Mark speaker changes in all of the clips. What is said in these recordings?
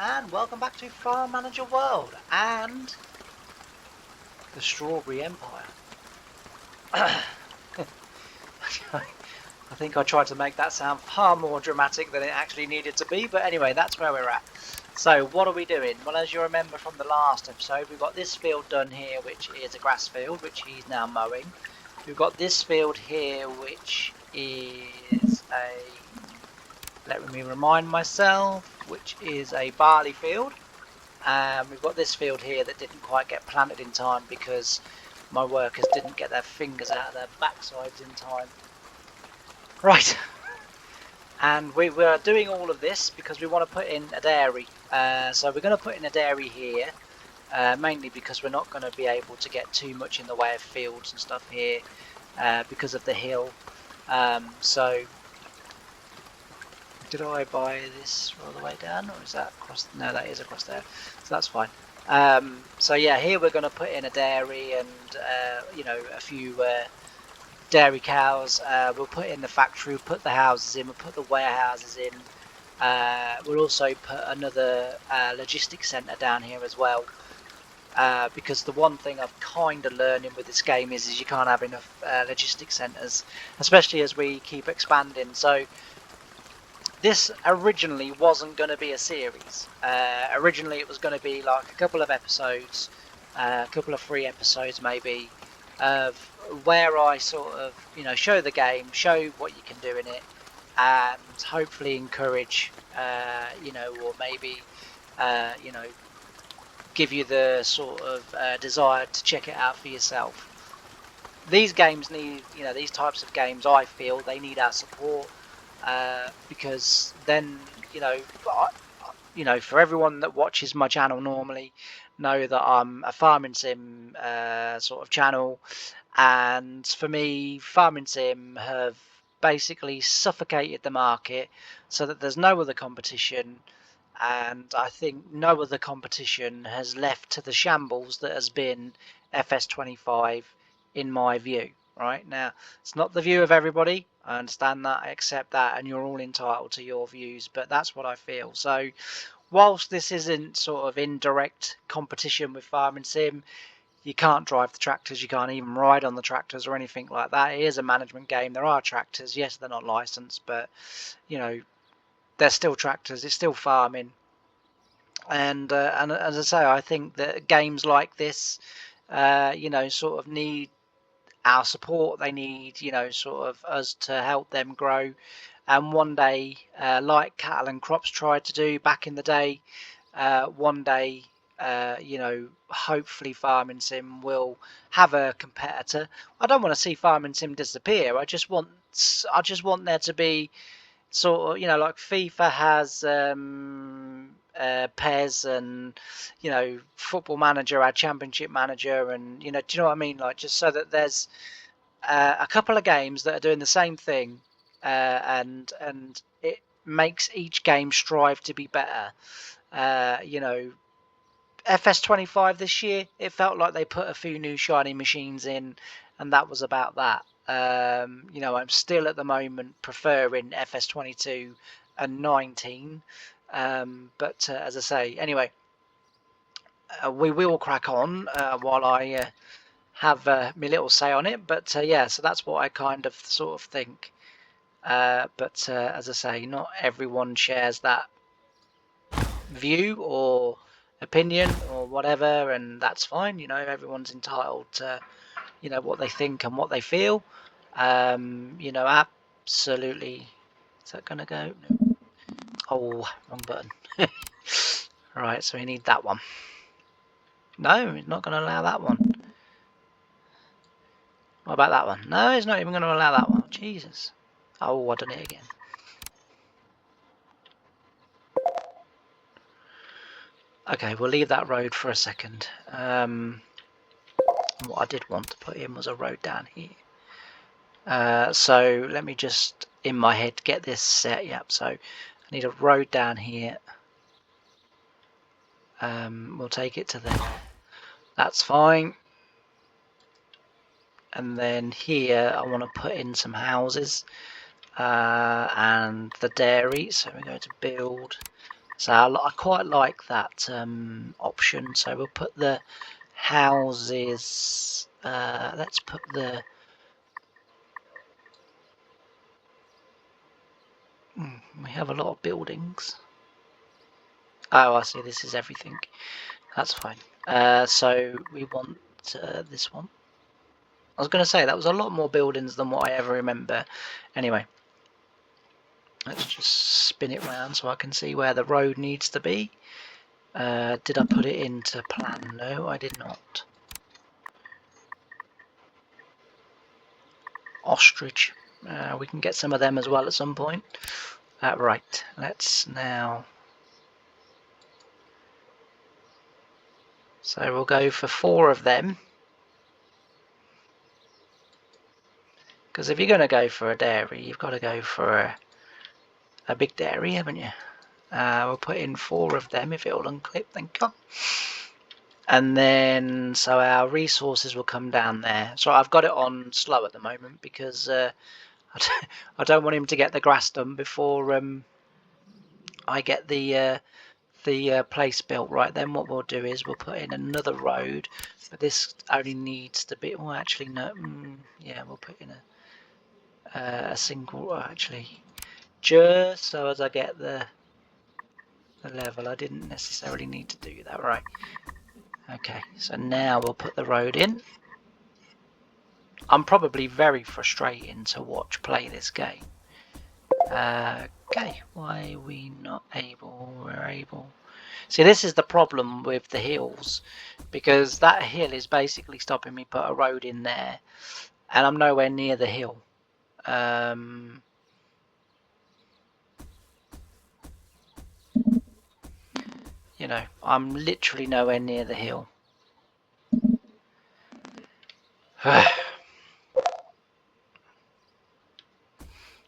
Speaker 1: and welcome back to Farm Manager World and the Strawberry Empire. I think I tried to make that sound far more dramatic than it actually needed to be, but anyway, that's where we're at. So what are we doing? Well, as you remember from the last episode, we've got this field done here, which is a grass field, which he's now mowing. We've got this field here, which is let me remind myself, which is a barley field. We've got this field here that didn't quite get planted in time because my workers didn't get their fingers out of their backsides in time. Right, and we were doing all of this because we want to put in a dairy. So we're going to put in a dairy here, mainly because we're not going to be able to get too much in the way of fields and stuff here because of the hill. So did I buy this all the way down, or is that across? No, that is across there, so that's fine. So yeah, here we're going to put in a dairy and a few dairy cows. We'll put in the factory, we'll put the houses in, we'll put the warehouses in. We'll also put another logistics centre down here as well. Because the one thing I'm kind of learning with this game is you can't have enough logistics centres, especially as we keep expanding. So this originally wasn't going to be a series. Originally it was going to be like a couple of episodes, a couple of free episodes maybe, of where I sort of, show the game, show what you can do in it, and hopefully encourage, or maybe, give you the sort of desire to check it out for yourself. These games need, these types of games, I feel, they need our support. Because then, for everyone that watches my channel normally, know that I'm a farming sim sort of channel, and for me, farming sim have basically suffocated the market so that there's no other competition, and I think no other competition has left to the shambles that has been FS25 in my view. Right now, it's not the view of everybody. I understand that, I accept that, and you're all entitled to your views, but that's what I feel. So whilst this isn't sort of in direct competition with farming sim, you can't drive the tractors, you can't even ride on the tractors or anything like that. It is a management game. There are tractors, yes, they're not licensed, but they're still tractors, it's still farming. And as I say, I think that games like this sort of need our support. They need, sort of us to help them grow. And one day, like cattle and crops tried to do back in the day, one day, hopefully farming sim will have a competitor. I don't want to see farming sim disappear. I just want there to be sort of, like FIFA has PES, and Football Manager, our Championship Manager, and do you know what I mean? Like, just so that there's a couple of games that are doing the same thing, and it makes each game strive to be better. FS25 this year, it felt like they put a few new shiny machines in, and that was about that. I'm still at the moment preferring FS22 and 19, but as I say, anyway, we will crack on while I have my little say on it. But yeah, so that's what I kind of sort of think. But as I say, not everyone shares that view or opinion or whatever, and that's fine. Everyone's entitled to what they think and what they feel. Absolutely. Is that gonna go? No. Oh, wrong button. Right, so we need that one. No, it's not going to allow that one. What about that one? No, it's not even going to allow that one. Jesus. Oh, I've done it again. Okay, we'll leave that road for a second. What I did want to put in was a road down here. So let me just, in my head, get this set. Yep, so I need a road down here. We'll take it to there. That's fine. And then here I want to put in some houses and the dairy. So we go to build, So I quite like that option. So we'll put the houses. Let's put the. We have a lot of buildings. Oh, I see. This is everything. That's fine. So we want this one. I was going to say that was a lot more buildings than what I ever remember. Anyway, let's just spin it round so I can see where the road needs to be. Did I put it into plan? No, I did not. Ostrich. We can get some of them as well at some point. Right, let's now. So we'll go for 4 of them. Because if you're going to go for a dairy, you've got to go for a big dairy, haven't you? We'll put in 4 of them if it'll unclip, thank you. And then, so our resources will come down there. So I've got it on slow at the moment because I don't want him to get the grass done before I get the place built. Right, then what we'll do is we'll put in another road, but this only needs to be, well actually no, yeah, we'll put in a single, actually, just so as I get the level. I didn't necessarily need to do that. Right, okay, so now we'll put the road in. I'm probably very frustrating to watch play this game. Okay, why are we not able? We're able. See, this is the problem with the hills, because that hill is basically stopping me put a road in there, and I'm nowhere near the hill. You know, I'm literally nowhere near the hill.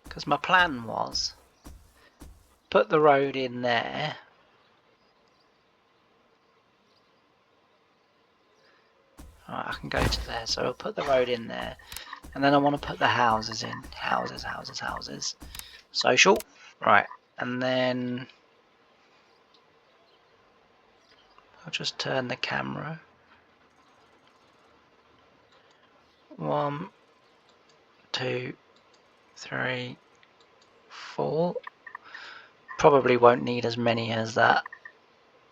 Speaker 1: Because my plan was put the road in there. Right, I can go to there, so I'll put the road in there, and then I want to put the houses in. Houses, houses, houses. Social. Right, and then I'll just turn the camera. 1, 2, 3, 4. Probably won't need as many as that,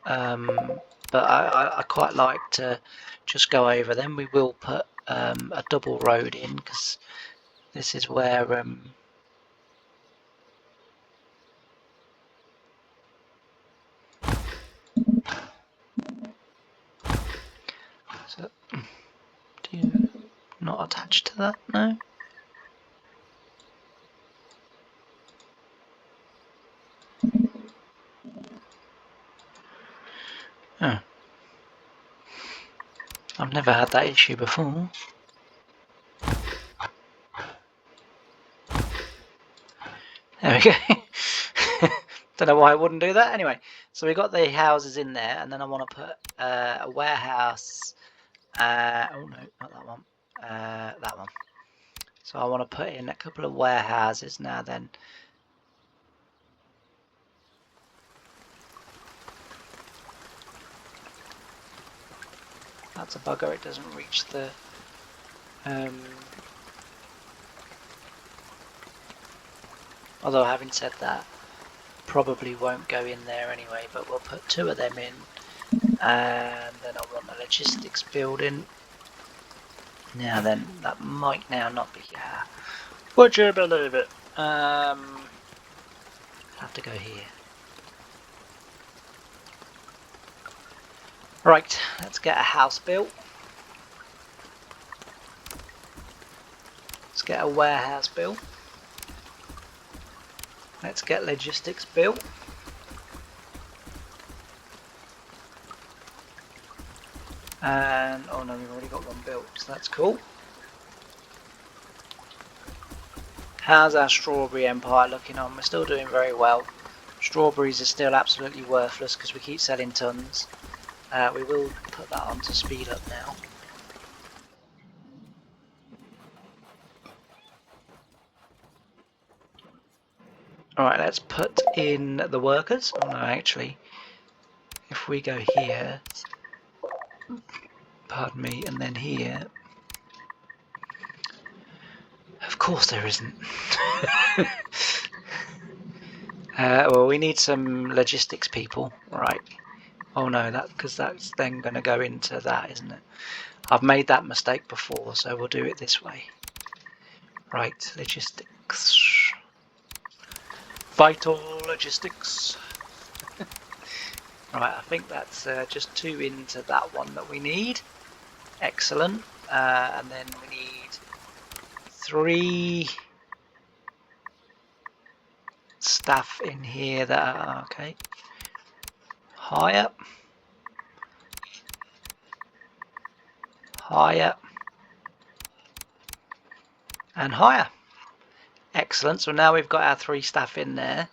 Speaker 1: but I quite like to just go over them. We will put a double road in because this is where so, do you not attached to that? No. Oh. I've never had that issue before. There we go. Don't know why I wouldn't do that. Anyway, so we got the houses in there, and then I want to put a warehouse. Oh no, not that one. That one. So I want to put in a couple of warehouses now. Then. That's a bugger. It doesn't reach the. Although having said that, probably won't go in there anyway, but we'll put 2 of them in, and then I want a logistics building. Now then, that might now not be. Would you believe it? I'll have to go here. Right, let's get a house built. Let's get a warehouse built. Let's get logistics built. And, oh no, we've already got one built, so that's cool. How's our strawberry empire looking on? We're still doing very well. Strawberries are still absolutely worthless because we keep selling tons. We will put that on to speed up now. Alright, let's put in the workers. Oh no, actually, if we go here, pardon me, and then here, of course there isn't. Well, we need some logistics people, right? Oh no, because that's then going to go into that, isn't it? I've made that mistake before, so we'll do it this way. Right, logistics. Vital logistics. Right, I think that's just 2 into that one that we need. Excellent. And then we need 3 staff in here that are okay. Higher. Higher. And higher. Excellent. So now we've got our 3 staff in there.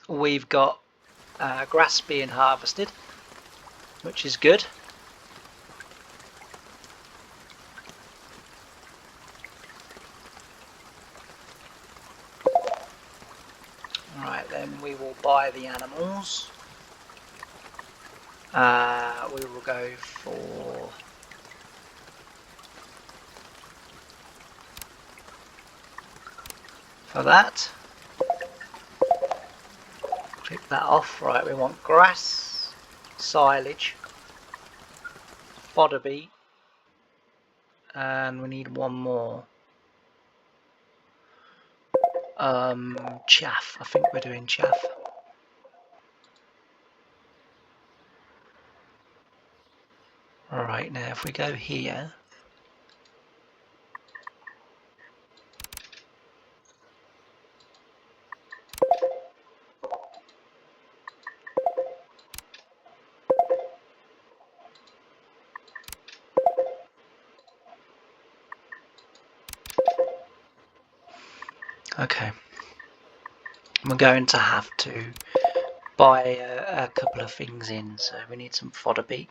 Speaker 1: We've got grass being harvested, which is good. Right, then we will buy the animals. We will go for that. Click that off. Right, we want grass, silage, fodder beet, and we need one more. Chaff. I think we're doing chaff. Alright, now if we go here, okay, we're going to have to buy a couple of things in, so we need some fodder beet.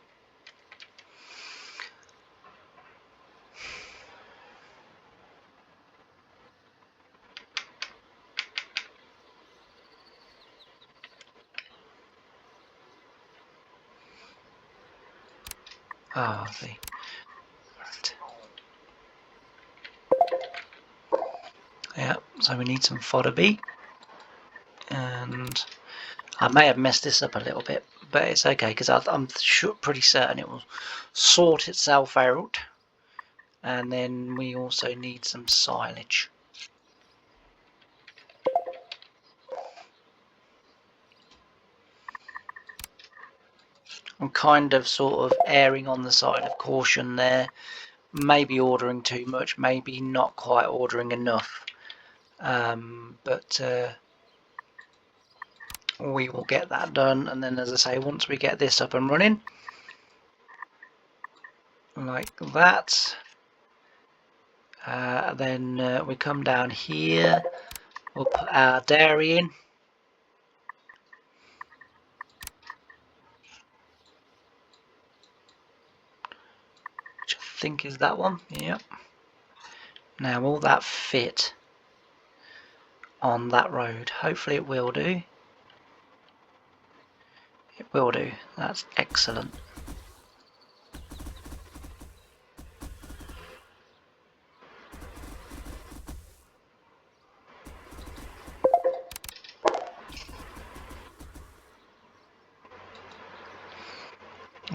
Speaker 1: Oh, I see. Right. Yeah, so we need some fodder beet, and I may have messed this up a little bit, but it's okay because I'm pretty certain it will sort itself out. And then we also need some silage. I'm kind of sort of erring on the side of caution there. Maybe ordering too much, maybe not quite ordering enough. But we will get that done, and then, as I say, once we get this up and running, like that, then we come down here, we'll put our dairy in. Which I think is that one, yep. Now, will that fit on that road? Hopefully it will do. It will do. That's excellent.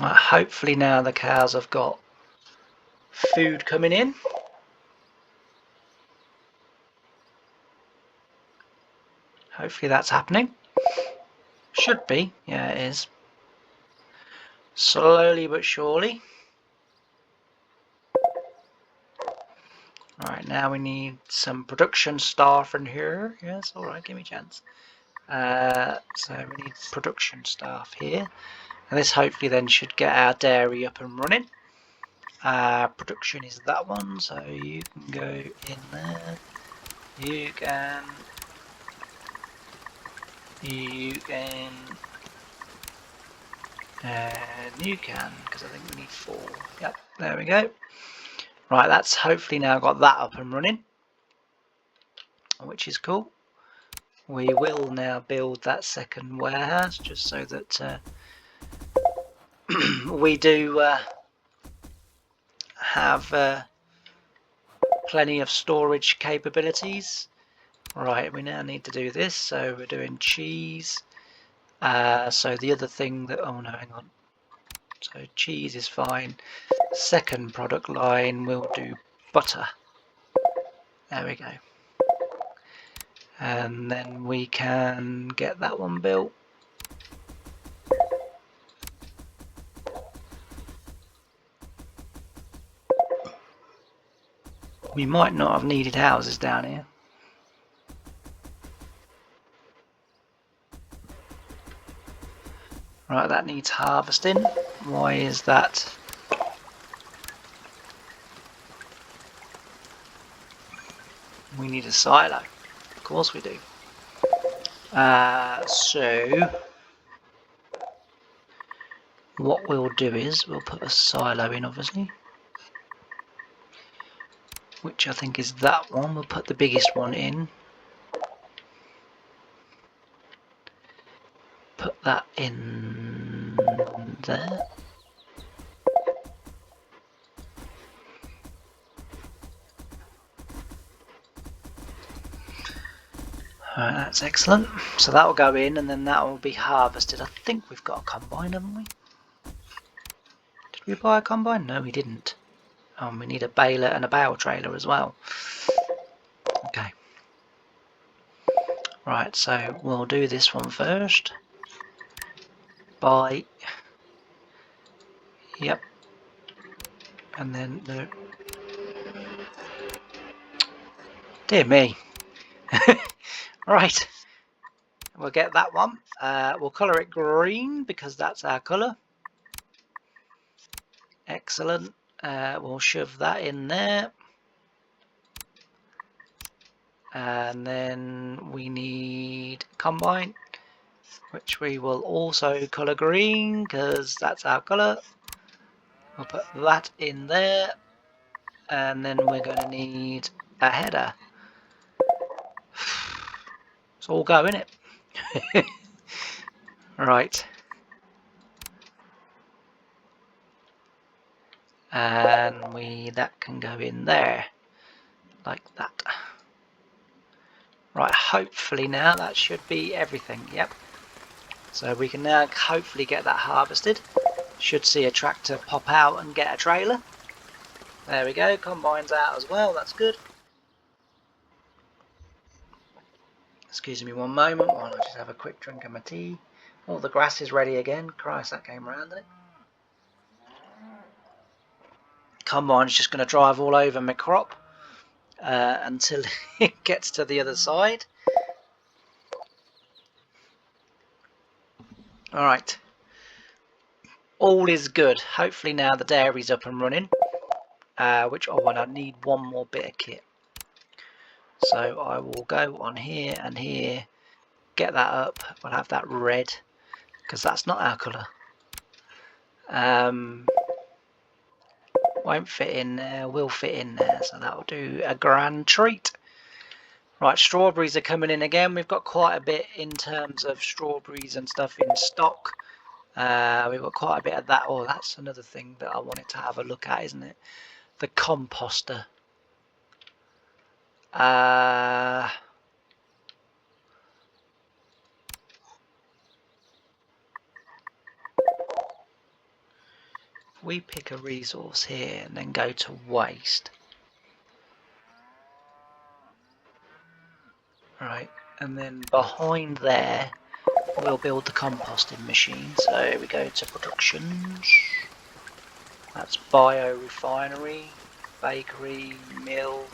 Speaker 1: Right, hopefully now the cows have got food coming in. Hopefully that's happening. Should be. Yeah, it is. Slowly but surely. Right, now we need some production staff in here. Yes, alright, give me a chance. So we need production staff here. And this hopefully then should get our dairy up and running. Production is that one, so you can go in there. You can, and you can, because I think we need 4. Yep, there we go. Right, that's hopefully now got that up and running. which is cool. We will now build that second warehouse just so that we do have plenty of storage capabilities. Right, we now need to do this, so we're doing cheese. So the other thing that, oh no, hang on. So cheese is fine. Second product line, we'll do butter. There we go. And then we can get that one built. We might not have needed houses down here. Right, that needs harvesting. Why is that? We need a silo. Of course we do. So what we'll do is we'll put a silo in, obviously, which I think is that one. We'll put the biggest one in. Put that in there. Alright, that's excellent. So that will go in and then that will be harvested. I think we've got a combine, haven't we? Did we buy a combine? No, we didn't. We need a baler and a bale trailer as well. Okay. Right, so we'll do this one first. Buy. Yep. And then the... Dear me. Right. We'll get that one. We'll colour it green because that's our colour. Excellent. We'll shove that in there. And then we need combine, which we will also colour green because that's our colour. We'll put that in there. And then we're going to need a header. It's all go, innit? Right. And that can go in there like that. Right, hopefully now that should be everything. Yep. So we can now hopefully get that harvested. Should see a tractor pop out and get a trailer. There we go, combine's out as well, that's good. Excuse me one moment while I just have a quick drink of my tea. Oh, the grass is ready again. Christ, that came around, didn't it? Combine's just going to drive all over my crop until it gets to the other side. Alright. All is good. Hopefully now the dairy's up and running. Which I need one more bit of kit. So I will go on here and here, get that up. We'll have that red because that's not our colour. Won't fit in there, will fit in there, so that will do a grand treat. Right, strawberries are coming in again. We've got quite a bit in terms of strawberries and stuff in stock. We've got quite a bit of that. Oh, that's another thing that I wanted to have a look at, isn't it? The composter. If we pick a resource here and then go to waste. Right, and then behind there we'll build the composting machine. So we go to productions. That's biorefinery, bakery, mill,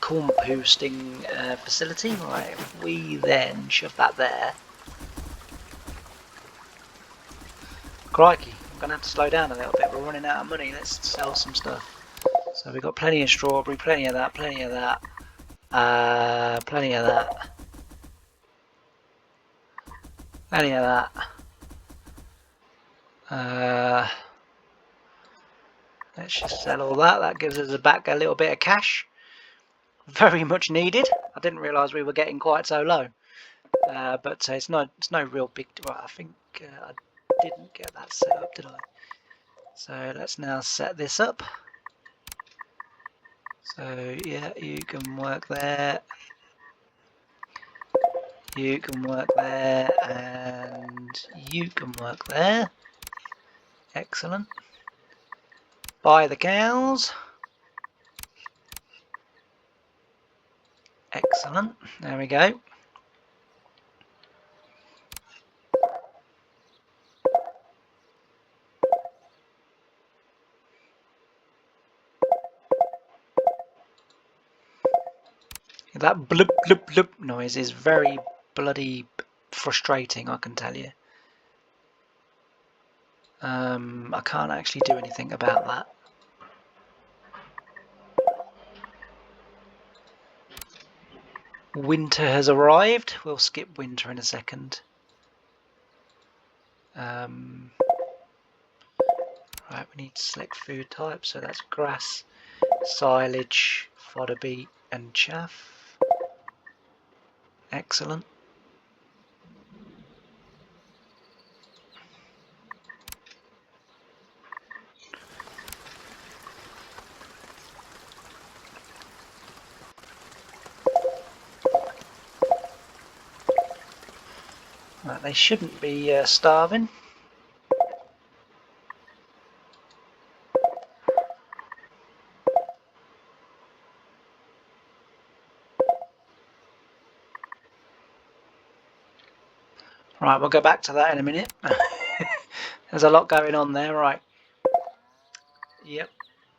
Speaker 1: composting facility. Right, if we then shove that there. Crikey, I'm going to have to slow down a little bit. We're running out of money. Let's sell some stuff. So we've got plenty of strawberry, plenty of that, plenty of that. Plenty of that. Plenty of that. Let's just sell all that. That gives us back a little bit of cash. very much needed. I didn't realise we were getting quite so low, but it's no real big. Well, I think I didn't get that set up, did I? So let's now set this up. So yeah, you can work there. You can work there, and you can work there. Excellent. Buy the cows. Excellent. There we go. That bloop bloop bloop noise is very bloody frustrating, I can tell you. I can't actually do anything about that. Winter has arrived. We'll skip winter in a second. Right, we need to select food type, so that's grass, silage, fodder beet and chaff. Excellent. Right, they shouldn't be starving. Right, we'll go back to that in a minute. There's a lot going on there, right. Yep.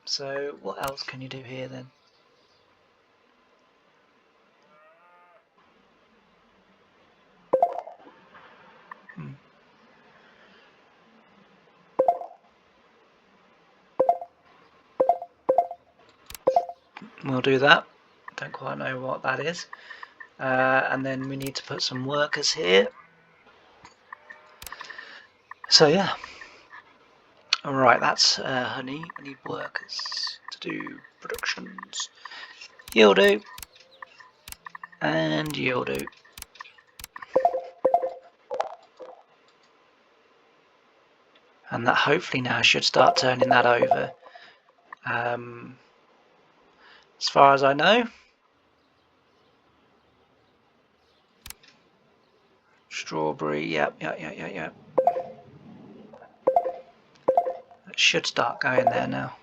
Speaker 1: So what else can you do here then? We'll do that. Don't quite know what that is. And then we need to put some workers here. So yeah. Alright, that's honey. We need workers to do productions. You'll do. And you'll do. And that hopefully now should start turning that over. As far as I know. Strawberry, yep. It should start going there now.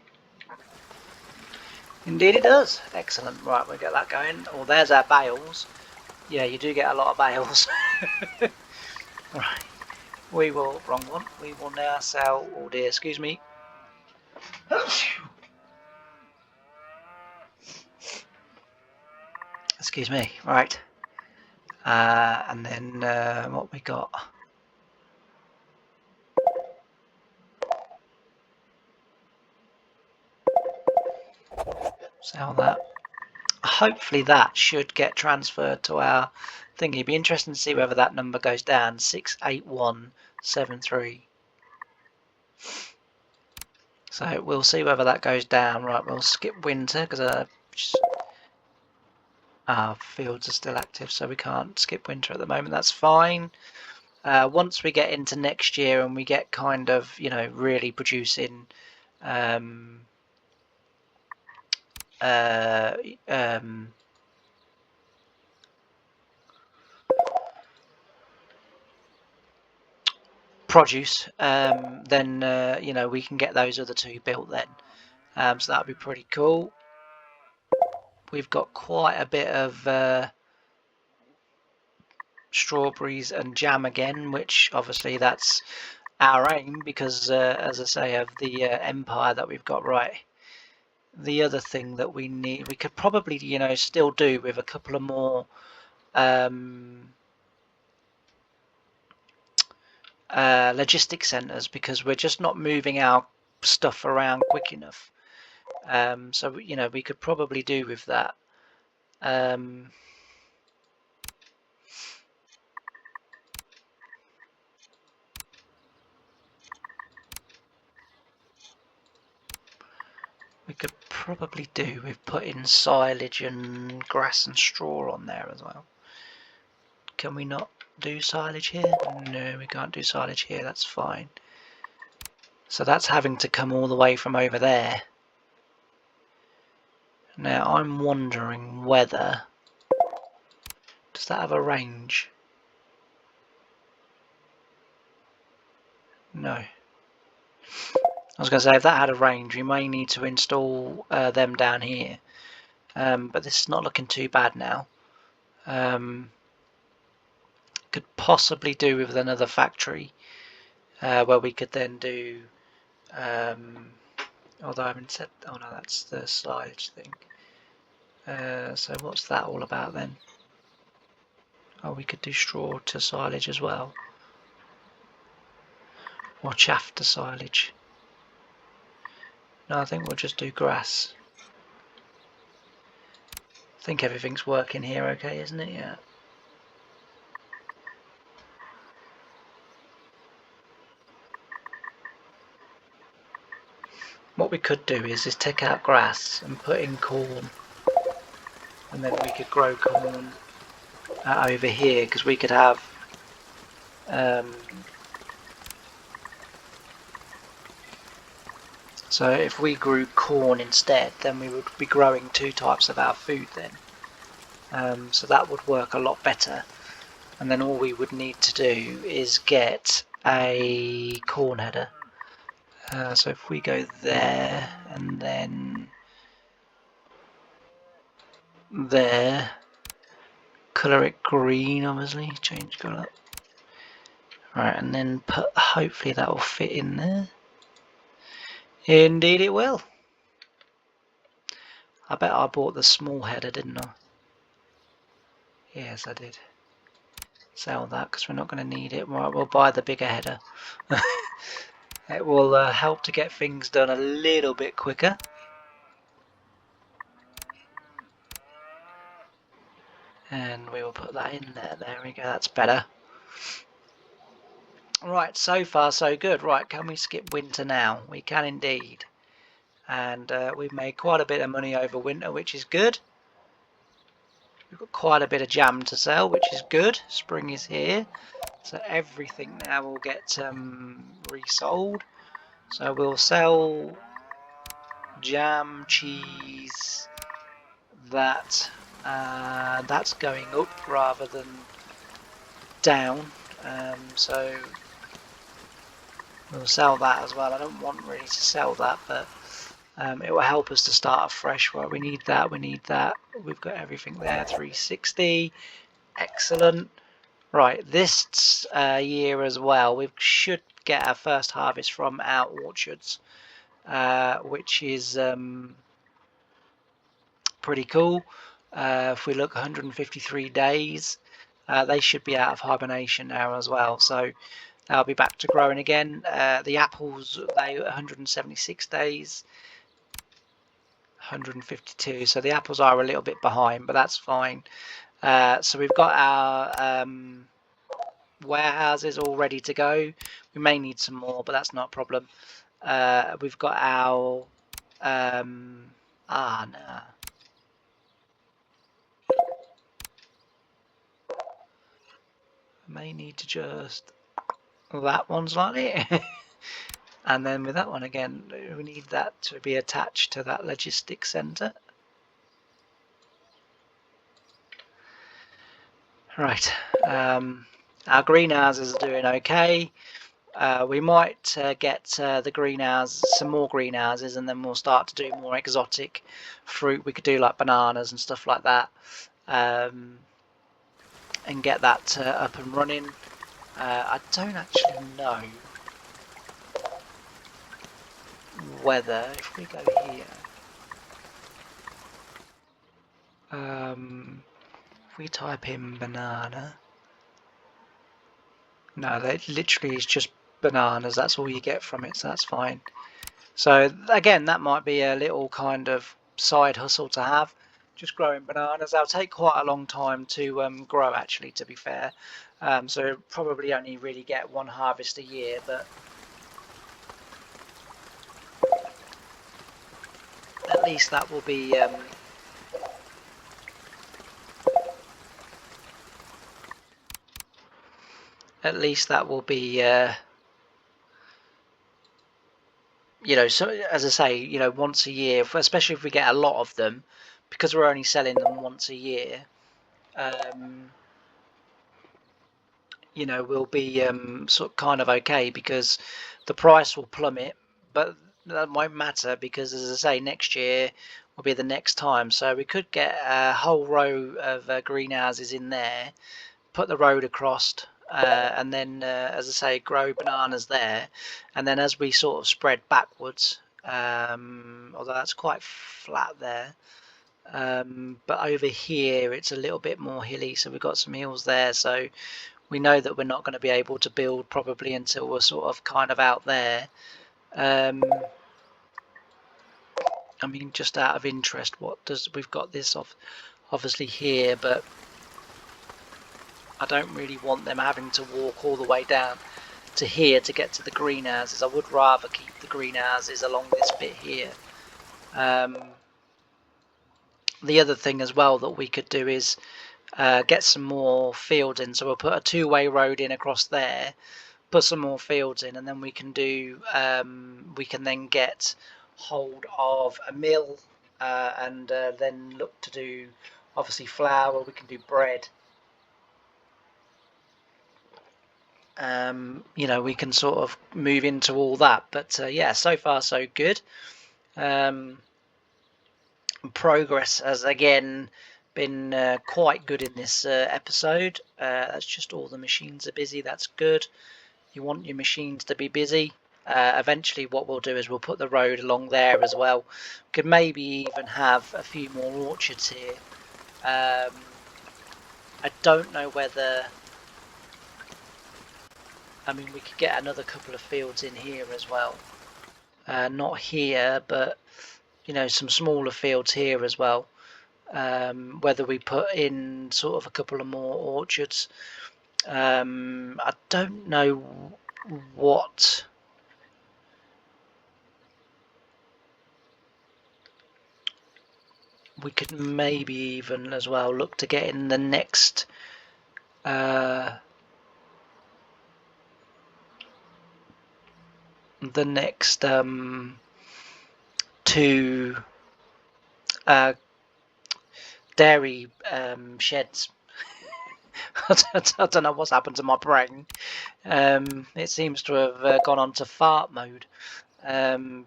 Speaker 1: Indeed it does. Excellent. Right, we'll get that going. Oh, there's our bales. Yeah, you do get a lot of bales. Right. We will, wrong one. We will now sell, oh dear, excuse me. Excuse me, right. And then what we got? Sell that. Hopefully that should get transferred to our thing. It'd be interesting to see whether that number goes down. 68173. So we'll see whether that goes down. Right, we'll skip winter because our fields are still active, so we can't skip winter at the moment. That's fine. Once we get into next year and we get kind of, you know, really producing produce, then you know, we can get those other two built then. So that'd be pretty cool. We've got quite a bit of strawberries and jam again, which obviously that's our aim because, as I say, of the empire that we've got. Right. The other thing that we need, we could probably, you know, still do with a couple of more logistic centers because we're just not moving our stuff around quick enough. So, you know, we could probably do with that. we could probably do with putting silage and grass and straw on there as well. Can we not do silage here? No, we can't do silage here, that's fine. So that's having to come all the way from over there. Now I'm wondering whether... Does that have a range? No. I was going to say, if that had a range, we may need to install them down here. But this is not looking too bad now. Could possibly do with another factory where we could then do... although I haven't said... Oh no, that's the silage thing. So what's that all about then? Oh, we could do straw to silage as well. Or chaff to silage. No, I think we'll just do grass. I think everything's working here okay, isn't it? Yeah. What we could do is take out grass and put in corn. And then we could grow corn over here, because we could have so if we grew corn instead, then we would be growing 2 types of our food then. So that would work a lot better. And then all we would need to do is get a corn header. So if we go there and then there, colour it green, obviously, change colour. Right, and then hopefully that will fit in there. Indeed it will. I bet I bought the small header, didn't I? Yes, I did. Sell that because we're not going to need it. Right, we'll buy the bigger header. It will help to get things done a little bit quicker. And we will put that in there. There we go, that's better. Right, so far so good. Right, can we skip winter now? We can indeed. And we've made quite a bit of money over winter, which is good. We've got quite a bit of jam to sell, which is good. Spring is here. So everything now will get resold. So we'll sell jam, cheese, that's going up rather than down. So we'll sell that as well. I don't want really to sell that, but it will help us to start afresh. Right, we need that, we need that. We've got everything there, 360. Excellent. Right, this year as well, we should get our first harvest from our orchards, which is pretty cool. If we look 153 days, they should be out of hibernation now as well, so they'll be back to growing again. The apples, they 176 days, 152, so the apples are a little bit behind, but that's fine. So we've got our warehouses all ready to go. We may need some more, but that's not a problem. We've got our no. May need to just that one slightly. And then with that one again, we need that to be attached to that logistics center. Right, our greenhouses are doing okay. We might get the greenhouse, some more greenhouses, and then we'll start to do more exotic fruit. We could do like bananas and stuff like that, and get that up and running. I don't actually know whether, if we go here, if we type in banana, no, that literally is just bananas. That's all you get from it, so that's fine. So again, that might be a little kind of side hustle to have, just growing bananas. They'll take quite a long time to grow, actually, to be fair. So probably only really get one harvest a year, but at least that will be you know, so as I say, you know, once a year, especially if we get a lot of them, because we're only selling them once a year. You know, we'll be sort of kind of okay, because the price will plummet, but that won't matter, because as I say, next year will be the next time. So we could get a whole row of greenhouses in there, put the road across, and then as I say, grow bananas there, and then as we sort of spread backwards, although that's quite flat there, but over here it's a little bit more hilly, so we've got some hills there, so we know that we're not going to be able to build probably until we're sort of kind of out there. I mean, just out of interest, we've got this obviously here, but I don't really want them having to walk all the way down to here to get to the greenhouses. I would rather keep the greenhouses along this bit here. The other thing as well that we could do is get some more fields in, so we'll put a two-way road in across there, put some more fields in, and then we can do we can then get hold of a mill, and then look to do obviously flour. We can do bread. You know, we can sort of move into all that, but yeah, so far so good. Progress has again been quite good in this episode. That's just all the machines are busy. That's good. You want your machines to be busy. Eventually what we'll do is we'll put the road along there as well. We could maybe even have a few more orchards here. I don't know whether, I mean, we could get another couple of fields in here as well. Not here, but you know, some smaller fields here as well. Whether we put in sort of a couple of more orchards. I don't know what we could maybe even as well look to get in the next two dairy sheds. I don't know what's happened to my brain. It seems to have gone on to fart mode,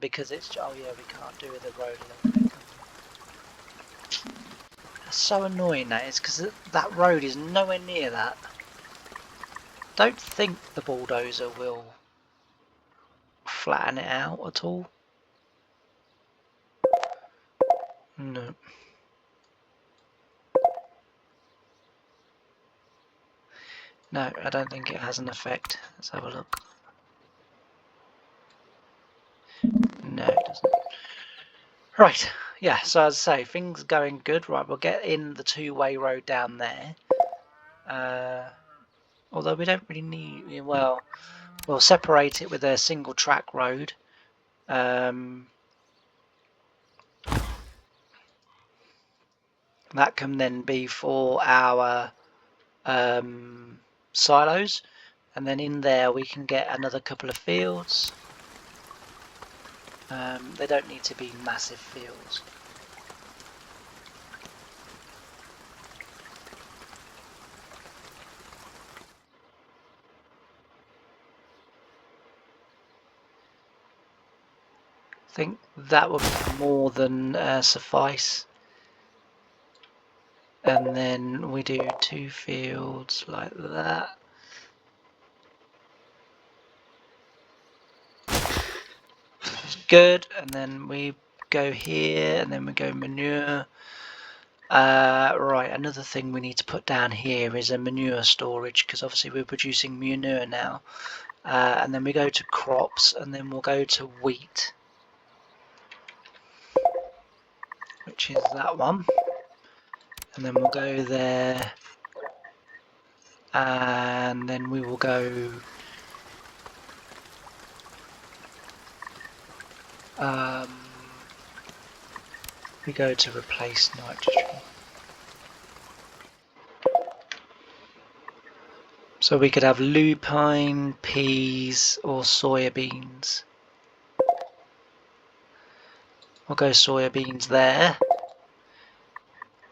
Speaker 1: because it's, oh yeah, we can't do the road along there. That's so annoying, that is, because that road is nowhere near that. Don't think the bulldozer will flatten it out at all. No. No, I don't think it has an effect. Let's have a look. No, it doesn't. Right, yeah, so as I say, things are going good. Right, we'll get in the two-way road down there. Although we don't really need, well, we'll separate it with a single track road. That can then be for our silos, and then in there we can get another couple of fields. They don't need to be massive fields. I think that would more than suffice. And then we do two fields like that. Good. And then we go here, and then we go manure. Right, another thing we need to put down here is a manure storage, because obviously we're producing manure now. And then we go to crops, and then we'll go to wheat, which is that one. And then we'll go there, and then we will go We go to replace nitrogen. So we could have lupine, peas, or soybeans. We'll go soybeans there.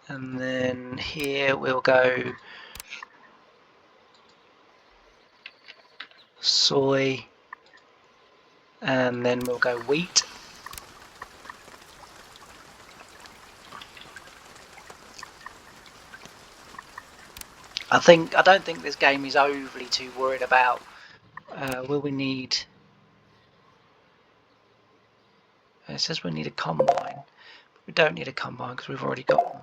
Speaker 1: And then here we'll go soy, and then we'll go wheat. I don't think this game is overly too worried about will we need. It says we need a combine. We don't need a combine because we've already got one.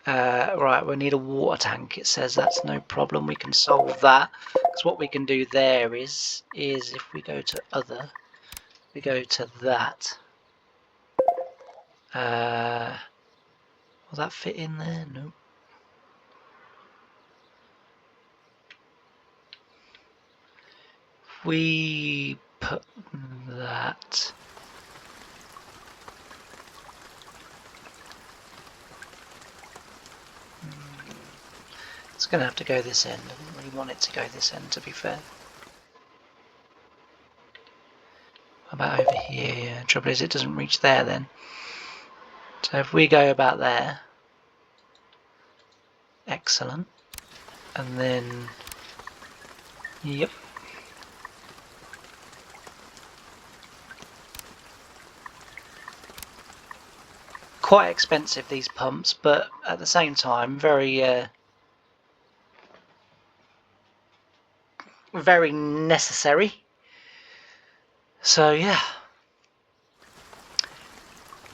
Speaker 1: Right, we need a water tank. It says that's no problem. We can solve that. Because what we can do there is if we go to other, we go to that. Will that fit in there? No. We put that. It's going to have to go this end. I didn't really want it to go this end, to be fair. How about over here? Yeah, trouble is it doesn't reach there then. So if we go about there, excellent. And then, yep. Quite expensive, these pumps, but at the same time, very necessary. So yeah.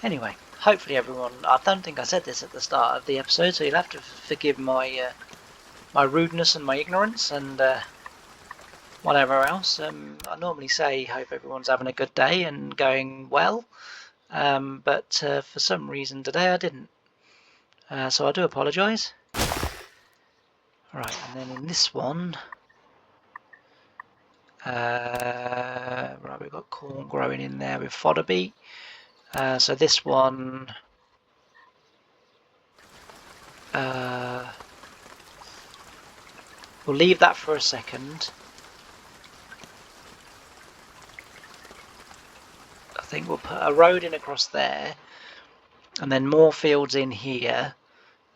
Speaker 1: Anyway, hopefully everyone. I don't think I said this at the start of the episode, so you'll have to forgive my my rudeness and my ignorance and whatever else. I normally say hope everyone's having a good day and going well, but for some reason today I didn't. So I do apologise. Right, and then in this one. Right, we've got corn growing in there with fodder beet. So this one, we'll leave that for a second. I think we'll put a road in across there, and then more fields in here,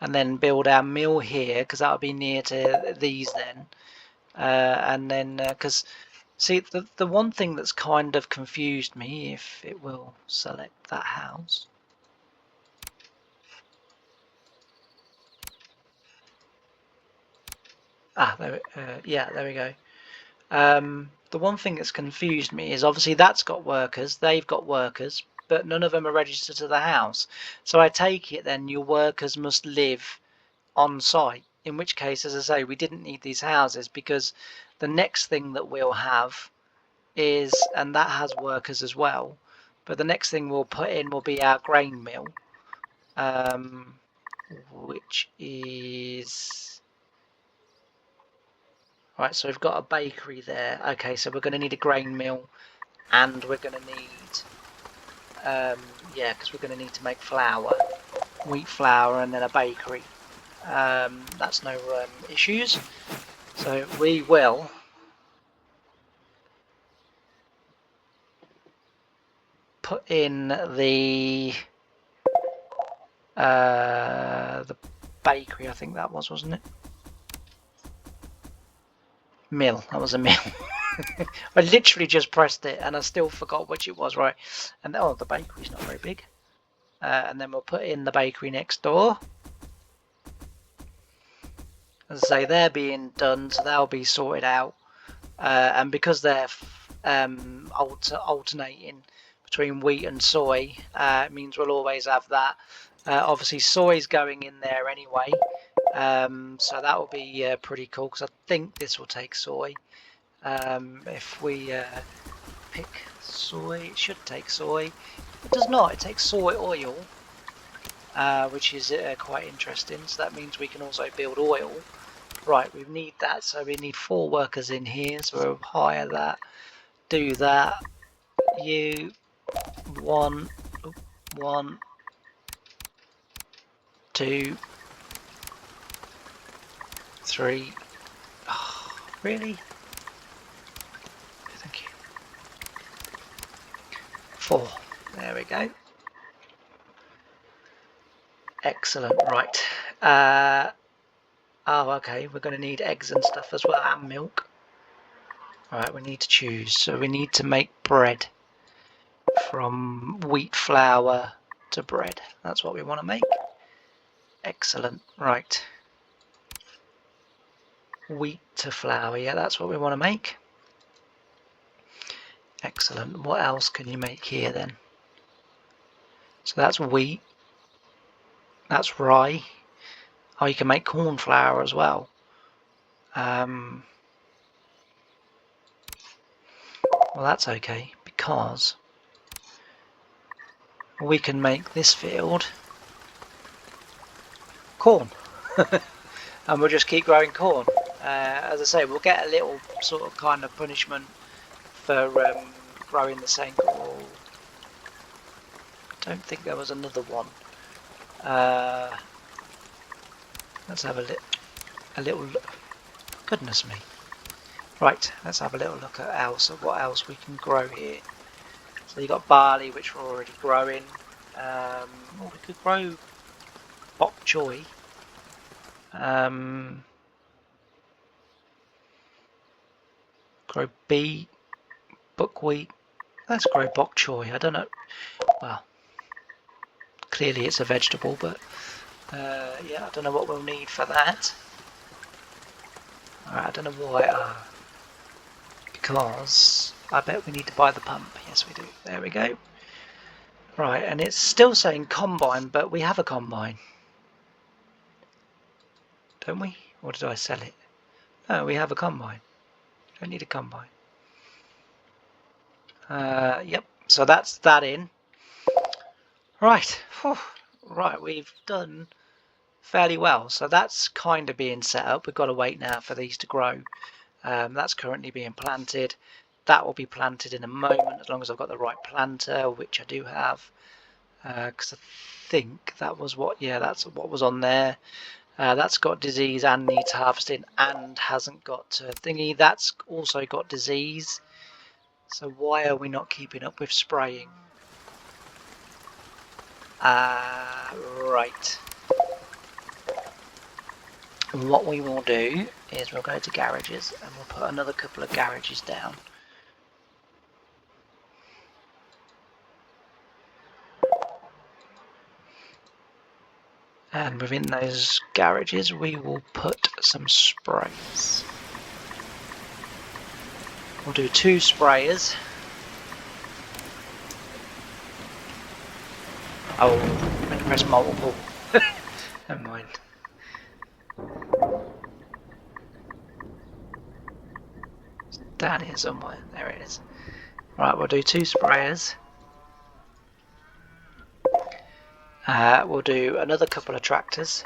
Speaker 1: and then build our mill here because that'll be near to these then. And then because see the one thing that's kind of confused me, if it will select that house. Yeah, there we go. The one thing that's confused me is obviously that's got workers, they've got workers, but none of them are registered to the house. So I take it then your workers must live on site, in which case, as I say, we didn't need these houses because the next thing that we'll have is, and that has workers as well, but the next thing we'll put in will be our grain mill, which is... Right, so we've got a bakery there. Okay, so we're going to need a grain mill, and we're going to need, yeah, because we're going to need to make flour, wheat flour, and then a bakery. That's no issues. So we will put in the bakery. I think that was, wasn't it? Mill. That was a mill. I literally just pressed it and I still forgot which it was, right? And oh, the bakery's not very big. And then we'll put in the bakery next door. As I say, they're being done, so they'll be sorted out. And because they're alternating between wheat and soy, it means we'll always have that. Obviously, soy's going in there anyway, so that will be pretty cool because I think this will take soy. If we pick soy, it should take soy. It does not. It takes soy oil, which is quite interesting. So that means we can also build oil. Right, we need that. So we need 4 workers in here. So we'll hire that. Do that. You 1, 1, 2, 3. Oh, really? Thank you. 4. There we go. Excellent. Right. Oh, okay. We're going to need eggs and stuff as well, and milk. Alright, we need to choose. So we need to make bread from wheat flour to bread. That's what we want to make. Excellent. Right. Wheat to flour. Yeah, that's what we want to make. Excellent. What else can you make here then? So that's wheat. That's rye. Oh, you can make corn flour as well. Well, that's okay, because we can make this field corn. And we'll just keep growing corn. As I say, we'll get a little sort of kind of punishment for growing the same corn. I don't think there was another one. Let's have a little look. Goodness me. Right, let's have a little look at what else we can grow here. So you've got barley, which we're already growing. We could grow bok choy. Grow beet, buckwheat. Let's grow bok choy. I don't know. Well, clearly it's a vegetable, but yeah, I don't know what we'll need for that. Alright, I don't know why. Because I bet we need to buy the pump. Yes, we do. There we go. Right, and it's still saying combine, but we have a combine. Don't we? Or did I sell it? No, we have a combine. Don't need a combine. Yep, so that's that in. Right, whew. Right, we've done fairly well. So that's kind of being set up. We've got to wait now for these to grow. That's currently being planted. That will be planted in a moment, as long as I've got the right planter, which I do have. Because I think that was what, yeah, that's what was on there. That's got disease and needs harvesting and hasn't got thingy. That's also got disease. So why are we not keeping up with spraying? Right. And what we will do is we'll go to garages and we'll put another couple of garages down. And within those garages we will put some sprays. We'll do 2 sprayers. Oh, I'm going to press multiple. Never mind. It's down here somewhere. There it is. Right, we'll do 2 sprayers. We'll do another couple of tractors.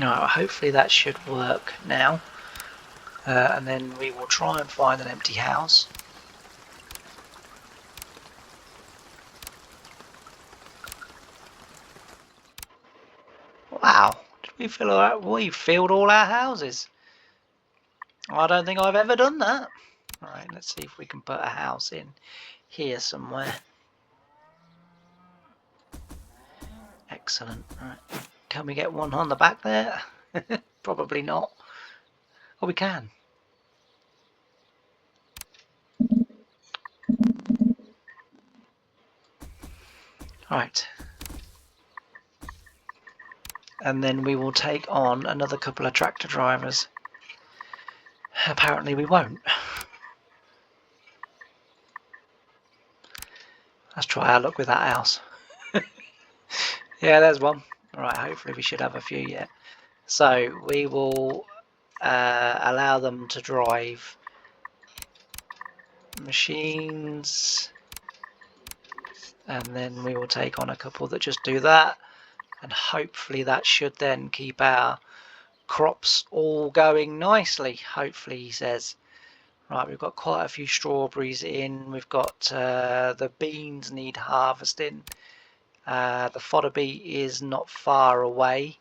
Speaker 1: Alright, hopefully that should work now. And then we will try and find an empty house. Wow, did we fill we filled all our houses. I don't think I've ever done that. Alright, let's see if we can put a house in here somewhere. Excellent. Right. Can we get one on the back there? Probably not. Oh, we can. Right. And then we will take on another couple of tractor drivers. Apparently we won't. Let's try our luck with that house. Yeah, there's one. Right, hopefully we should have a few yet. So we will allow them to drive machines, and then we will take on a couple that just do that, and hopefully that should then keep our crops all going nicely, hopefully, he says. Right, we've got quite a few strawberries in. We've got the beans need harvesting. The fodder bee is not far away.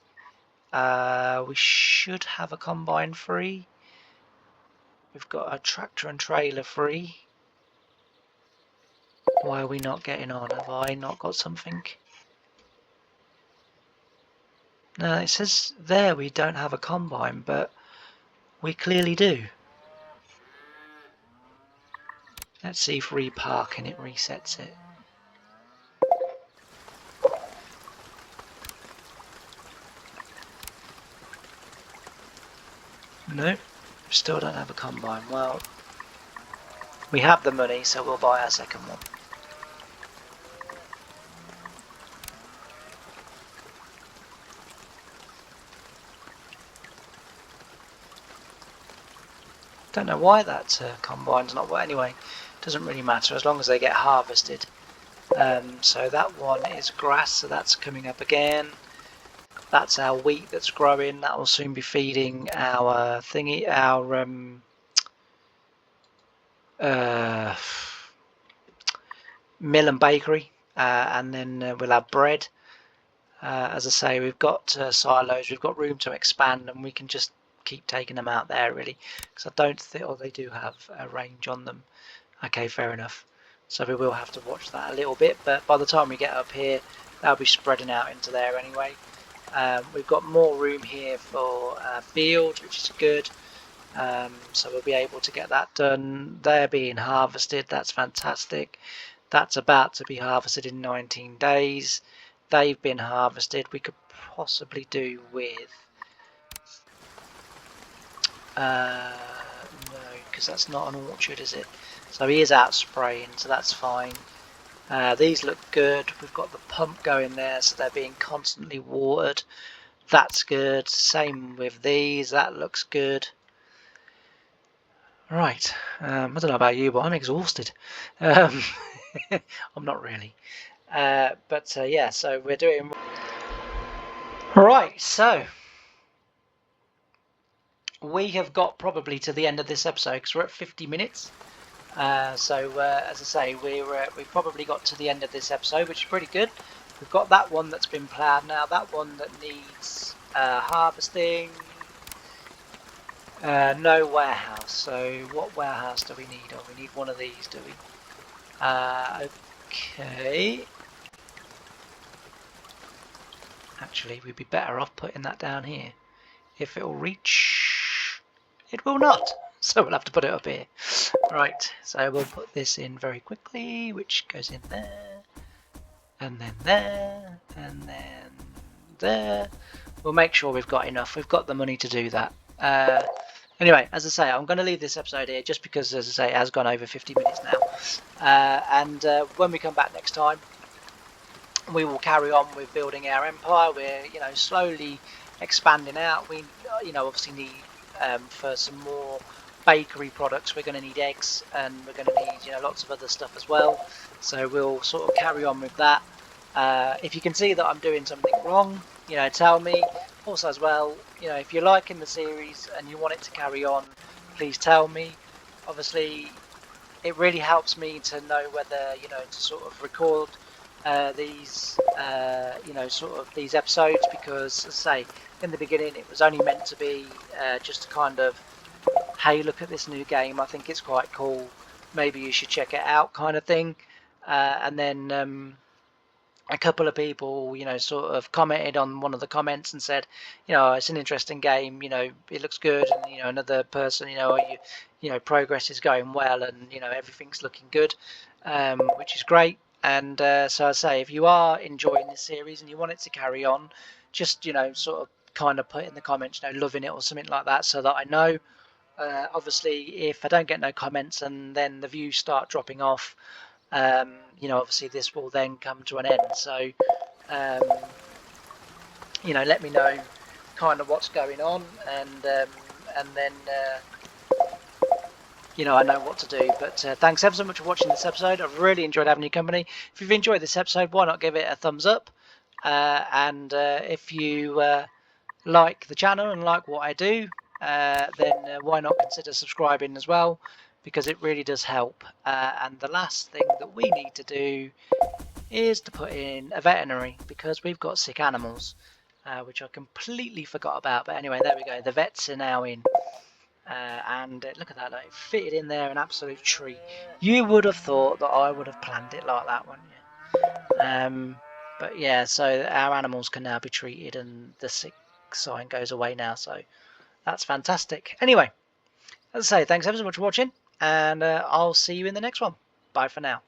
Speaker 1: We should have a combine free. We've got a tractor and trailer free. Why are we not getting on? Have I not got something? No, it says there we don't have a combine, but we clearly do. Let's see if reparking it resets it. No, still don't have a combine. Well, we have the money, so we'll buy our second one. Don't know why that combine's not. Well, anyway, doesn't really matter as long as they get harvested. So that one is grass, so that's coming up again. That's our wheat that's growing. That will soon be feeding our thingy, our mill and bakery, and then we'll have bread. As I say, we've got silos, we've got room to expand, and we can just keep taking them out there, really, because I don't think, oh, they do have a range on them. Okay, fair enough. So we will have to watch that a little bit, but by the time we get up here, they'll be spreading out into there anyway. We've got more room here for field, which is good. So we'll be able to get that done. They're being harvested. That's fantastic. That's about to be harvested in 19 days. They've been harvested. We could possibly do with no, because that's not an orchard, is it? So he is out spraying, so that's fine. These look good. We've got the pump going there, so they're being constantly watered. That's good. Same with these. That looks good. Right. I don't know about you, but I'm exhausted. I'm not really. But yeah, so we're doing... Right, so we have got probably to the end of this episode because we're at 50 minutes. As I say, we've probably got to the end of this episode, which is pretty good. We've got that one that's been ploughed now, that one that needs harvesting. No warehouse. So what warehouse do we need? Oh, we need one of these, do we? Okay. Actually, we'd be better off putting that down here. If it will reach, it will not. So we'll have to put it up here. Right, so we'll put this in very quickly, which goes in there, and then there, and then there. We'll make sure we've got enough. We've got the money to do that. Anyway, as I say, I'm going to leave this episode here just because, as I say, it has gone over 50 minutes now. And when we come back next time, we will carry on with building our empire. We're, slowly expanding out. We, obviously need for some more bakery products. We're going to need eggs, and we're going to need, lots of other stuff as well. So we'll sort of carry on with that. If you can see that I'm doing something wrong, tell me. Also as well, if you're liking the series and you want it to carry on, please tell me. Obviously, it really helps me to know whether, to sort of record these, sort of these episodes, because, as I say, in the beginning it was only meant to be just kind of, hey, look at this new game, I think it's quite cool, maybe you should check it out kind of thing. And then a couple of people, sort of commented on one of the comments and said, it's an interesting game, it looks good, and another person, progress is going well, and everything's looking good, which is great. And so I say, if you are enjoying this series and you want it to carry on, just sort of kind of put in the comments, loving it or something like that, so that I know. Obviously, if I don't get no comments and then the views start dropping off, obviously this will then come to an end. So, let me know kind of what's going on, and then I know what to do. But thanks ever so much for watching this episode. I've really enjoyed having your company. If you've enjoyed this episode, why not give it a thumbs up? And if you like the channel and like what I do, then why not consider subscribing as well, because it really does help. And the last thing that we need to do is to put in a veterinary, because we've got sick animals, which I completely forgot about. But anyway, there we go. The vets are now in. And look at that, like, it fitted in there, an absolute treat. You would have thought that I would have planned it like that, wouldn't you? But yeah, so our animals can now be treated, and the sick sign goes away now, so that's fantastic. Anyway, as I say, thanks ever so much for watching, and I'll see you in the next one. Bye for now.